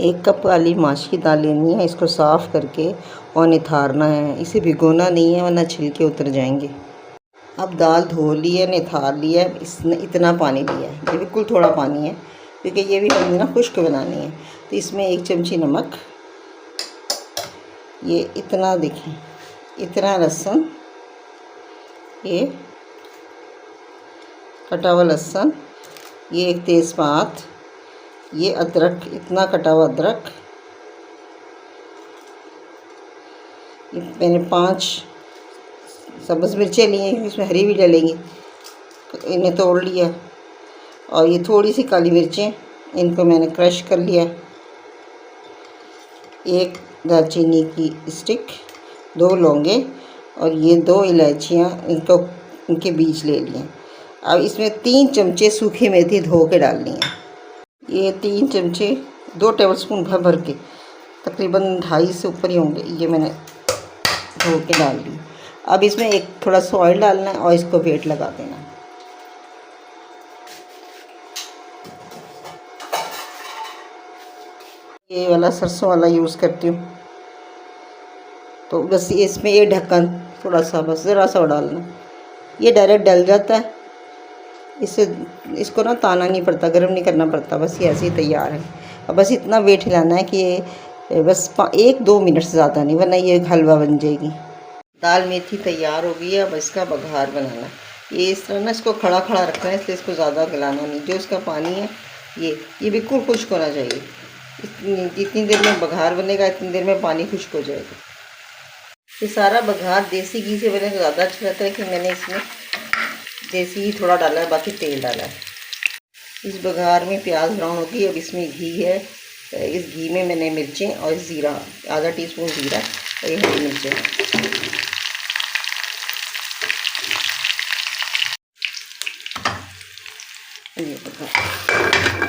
1 cup काली माश की दाल लेनी है। इसको साफ़ करके और निथारना है। इसे भिगोना नहीं है वरना छिलके उतर जाएंगे। अब दाल धो ली है, निथार लिया है। इसने इतना पानी लिया है, ये बिल्कुल थोड़ा पानी है क्योंकि ये भी हमें ना खुश्क बनानी है। तो इसमें 1 चमची नमक, ये इतना देखें, इतना लहसुन, ये कटा हुआ लहसुन, ये 1 तेज़पात, ये अदरक, इतना कटा हुआ अदरक, ये मैंने 5 सब्ज़ मिर्चें ली हैं, इसमें हरी भी डलेंगी, इन्हें तोड़ लिया। और ये थोड़ी सी काली मिर्चें, इनको मैंने क्रश कर लिया। 1 दालचीनी की स्टिक, 2 लौंगे और ये 2 इलायचियाँ, इनके बीज ले लिए। अब इसमें 3 चमचे सूखी मेथी धो के डालनी है। ये 3 चमचे 2 टेबलस्पून भर भर के, तकरीबन 2.5 से ऊपर ही होंगे, ये मैंने धो के डाल ली। अब इसमें एक थोड़ा सा ऑयल डालना है और इसको वेट लगा देना। ये वाला सरसों वाला यूज़ करती हूँ, तो बस इसमें ये ढक्कन थोड़ा सा, बस ज़रा सा डालना, ये डायरेक्ट डल जाता है। इसको ना ताना नहीं पड़ता, गर्म नहीं करना पड़ता, बस ये ऐसे ही तैयार है। अब बस इतना वेट हिलाना है कि ये बस 1-2 मिनट से ज़्यादा नहीं, वरना ये हलवा बन जाएगी। दाल मेथी तैयार हो गई है। अब इसका बघार बनाना, ये इस तरह ना इसको खड़ा खड़ा रखना है, इसलिए इसको ज़्यादा गलाना नहीं। जो इसका पानी है ये बिल्कुल खुश्क होना चाहिए। जितनी देर में बघार बनेगा इतनी देर में पानी खुश्क हो जाएगा। ये सारा बघार देसी घी से बने तो ज़्यादा अच्छा रहता है कि मैंने इसमें देसी घी थोड़ा डाला है, बाकी तेल डाला है। इस बघार में प्याज ब्राउन होगी। अब इसमें घी है, इस घी में मैंने मिर्चें और ज़ीरा, आधा टीस्पून ज़ीरा और ये हरी मिर्चें, ये बघार